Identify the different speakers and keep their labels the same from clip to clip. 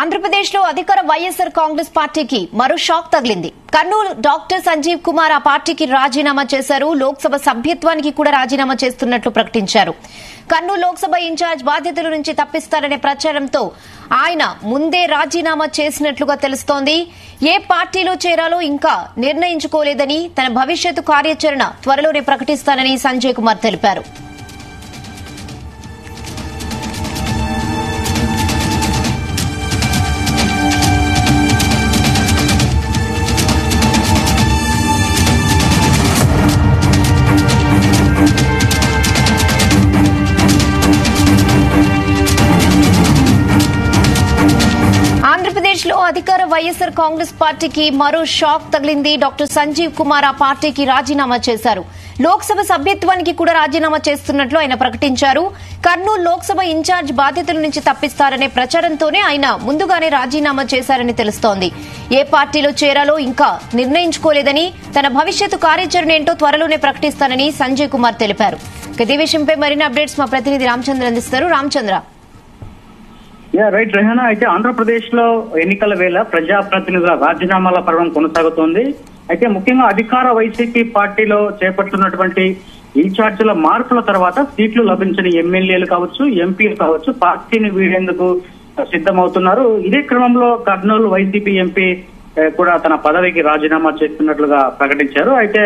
Speaker 1: ఆంధ్రప్రదేశ్ లో అధికార వైఎస్ఆర్ కాంగ్రెస్ పార్టీకి మరో షాక్ తగిలింది. కర్నూలు డాక్టర్ సంజీవ్ కుమార్ ఆ పార్టీకి రాజీనామా చేశారు. లోక్సభ సభ్యత్వానికి కూడా రాజీనామా చేస్తున్నట్లు ప్రకటించారు. కర్నూలు లోక్సభ ఇన్ఛార్జ్ బాధ్యతల నుంచి తప్పిస్తారనే ప్రచారంతో ఆయన ముందే రాజీనామా చేసినట్లుగా తెలుస్తోంది. ఏ పార్టీలో చేరాలో ఇంకా నిర్ణయించుకోలేదని, తన భవిష్యత్తు కార్యాచరణ త్వరలోనే ప్రకటిస్తానని సంజయ్ కుమార్ తెలిపారు. ఆంధ్రప్రదేశ్ లో అధికార వైఎస్ఆర్ కాంగ్రెస్ పార్టీకి మరో షాక్ తగిలింది. డాక్టర్ సంజీవ్ కుమార్ ఆ పార్టీకి రాజీనామా చేశారు. లోక్సభ సభ్యత్వానికి కూడా రాజీనామా చేస్తున్నట్లు ఆయన ప్రకటించారు. కర్నూలు లోక్సభ ఇన్ఛార్జ్ బాధ్యతల నుంచి తప్పిస్తారనే ప్రచారంతోనే ఆయన ముందుగానే రాజీనామా చేశారని తెలుస్తోంది. ఏ పార్టీలో చేరాలో ఇంకా నిర్ణయించుకోలేదని, తన భవిష్యత్తు కార్యాచరణ ఏంటో త్వరలోనే ప్రకటిస్తానని సంజయ్ కుమార్ తెలిపారు. ఇదే విషయంపై మరిన్ని అప్డేట్స్ మా ప్రతినిధి రామచంద్ర అందిస్తారు. రామచంద్ర.
Speaker 2: రైట్ రెహానా, అయితే ఆంధ్రప్రదేశ్ లో ఎన్నికల వేళ ప్రజాప్రతినిధుల రాజీనామాల పర్వం కొనసాగుతోంది. అయితే ముఖ్యంగా అధికార వైసీపీ పార్టీలో చేపడుతున్నటువంటి ఇన్ఛార్జీల మార్పుల తర్వాత సీట్లు లభించని ఎమ్మెల్యేలు కావచ్చు, ఎంపీలు కావచ్చు పార్టీని వీడేందుకు సిద్ధమవుతున్నారు. ఇదే క్రమంలో కర్నూలు వైసీపీ ఎంపీ కూడా తన పదవికి రాజీనామా చేస్తున్నట్లుగా ప్రకటించారు. అయితే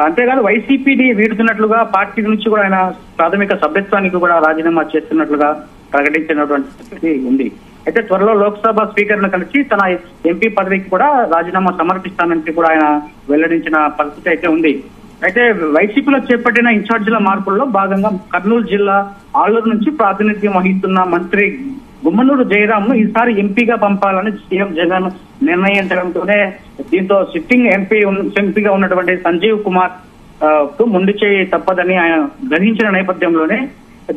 Speaker 2: అంతేకాదు వైసీపీని వీడుతున్నట్లుగా పార్టీ నుంచి కూడా ఆయన ప్రాథమిక సభ్యత్వానికి కూడా రాజీనామా చేస్తున్నట్లుగా ప్రకటించినటువంటి పరిస్థితి ఉంది. అయితే త్వరలో లోక్సభ స్పీకర్ ను కలిసి తన ఎంపీ పదవికి కూడా రాజీనామా సమర్పిస్తానని కూడా ఆయన వెల్లడించిన పరిస్థితి అయితే ఉంది. అయితే వైసీపీలో చేపట్టిన ఇన్ఛార్జీల మార్పుల్లో భాగంగా కర్నూలు జిల్లా ఆలూరు నుంచి ప్రాతినిధ్యం వహిస్తున్న మంత్రి గుమ్మనూరు జయరాం ను ఈసారి ఎంపీగా పంపాలని సీఎం జగన్ నిర్ణయించడంతోనే దీంతో సిట్టింగ్ ఎంపీగా ఉన్నటువంటి సంజీవ్ కుమార్ కు ముందు చేయి తప్పదని ఆయన గ్రహించిన నేపథ్యంలోనే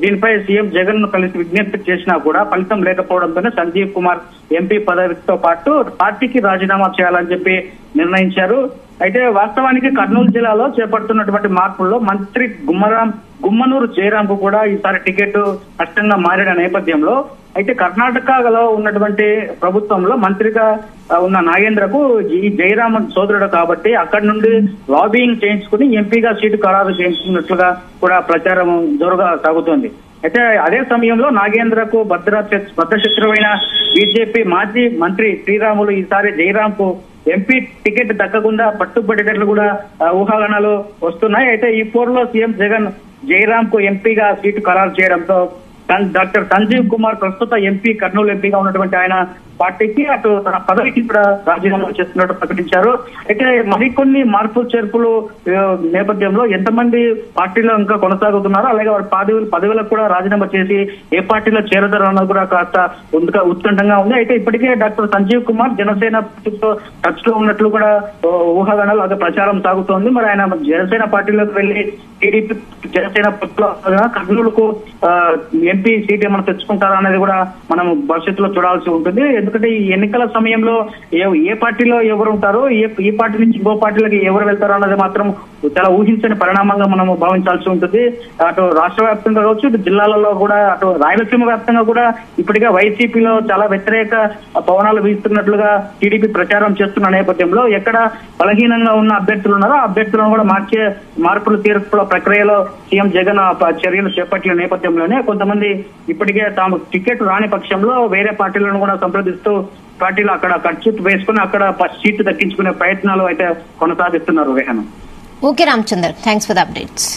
Speaker 2: దీనిపై సీఎం జగన్ ను కలిసి విజ్ఞప్తి చేసినా కూడా ఫలితం లేకపోవడంతోనే సంజీవ్ కుమార్ ఎంపీ పదవితో పాటు పార్టీకి రాజీనామా చేయాలని చెప్పి నిర్ణయించారు. అయితే వాస్తవానికి కర్నూలు జిల్లాలో చేపడుతున్నటువంటి మార్పుల్లో మంత్రి గుమ్మనూరు జయరాం కు కూడా ఈసారి టికెట్ కష్టంగా మారిన నేపథ్యంలో అయితే కర్ణాటకలో ఉన్నటువంటి ప్రభుత్వంలో మంత్రిగా ఉన్న నాగేంద్రకు ఈ జయరాం సోదరుడు కాబట్టి అక్కడి నుండి లాబింగ్ చేయించుకుని ఎంపీగా సీటు ఖరారు చేయించుకున్నట్లుగా కూడా ప్రచారం జోరుగా సాగుతోంది. అయితే అదే సమయంలో నాగేంద్రకు భద్రశత్రువైన బీజేపీ మాజీ మంత్రి శ్రీరాములు ఈసారి జయరాం కు ఎంపీ టికెట్ దక్కకుండా పట్టుబట్టేటట్లు కూడా ఊహాగానాలు వస్తున్నాయి. అయితే ఈ పోరులో సీఎం జగన్ జయరాం కు ఎంపీగా సీటు ఖరారు చేయడంతో డాక్టర్ సంజీవ్ కుమార్ ప్రస్తుత ఎంపీ కర్నూలు ఎంపీగా ఉన్నటువంటి ఆయన పార్టీకి అటు తన పదవికి కూడా రాజీనామా చేస్తున్నట్టు ప్రకటించారు. అయితే మరికొన్ని మార్పులు చేర్పులు నేపథ్యంలో ఎంతమంది పార్టీలో ఇంకా కొనసాగుతున్నారో అలాగే వారి పదవులకు కూడా రాజీనామా చేసి ఏ పార్టీలో చేరతారో అన్నది కూడా కాస్త ఉత్కంఠంగా ఉంది. అయితే ఇప్పటికే డాక్టర్ సంజీవ్ కుమార్ జనసేన టచ్ లో ఉన్నట్లు కూడా ఊహాగానాలు అదే ప్రచారం సాగుతోంది. మరి ఆయన జనసేన పార్టీలోకి వెళ్లి టీడీపీ జనసేన కర్నూలుకు ఎంపీ సీట్ ఏమైనా తెచ్చుకుంటారా అనేది కూడా మనం భవిష్యత్తులో చూడాల్సి ఉంటుంది. ఎందుకంటే ఈ ఎన్నికల సమయంలో ఏ పార్టీలో ఎవరు ఉంటారో ఈ పార్టీ నుంచి ఇంకో పార్టీలకి ఎవరు వెళ్తారో అన్నది మాత్రం చాలా ఊహించని పరిణామంగా మనం భావించాల్సి ఉంటుంది. అటు రాష్ట్ర వ్యాప్తంగా కావచ్చు, ఇటు జిల్లాలలో కూడా, అటు రాయలసీమ వ్యాప్తంగా కూడా ఇప్పటికే వైసీపీలో చాలా వ్యతిరేక పవనాలు వీస్తున్నట్లుగా టీడీపీ ప్రచారం చేస్తున్న నేపథ్యంలో ఎక్కడ బలహీనంగా ఉన్న అభ్యర్థులు ఉన్నారో ఆ అభ్యర్థులను కూడా మార్పులు తీర్పుల ప్రక్రియలో సీఎం జగన్ చర్యలు చేపట్టిన నేపథ్యంలోనే కొంతమంది ఇప్పటికే తాము టికెట్ రాని పక్షంలో వేరే పార్టీలను కూడా సంప్రదిస్తూ పార్టీలు అక్కడ ఖర్చు వేసుకుని అక్కడ సీటు దక్కించుకునే ప్రయత్నాలు అయితే కొనసాగిస్తున్నారు. Rehana.
Speaker 1: Okay Ramachandar, thanks for the updates.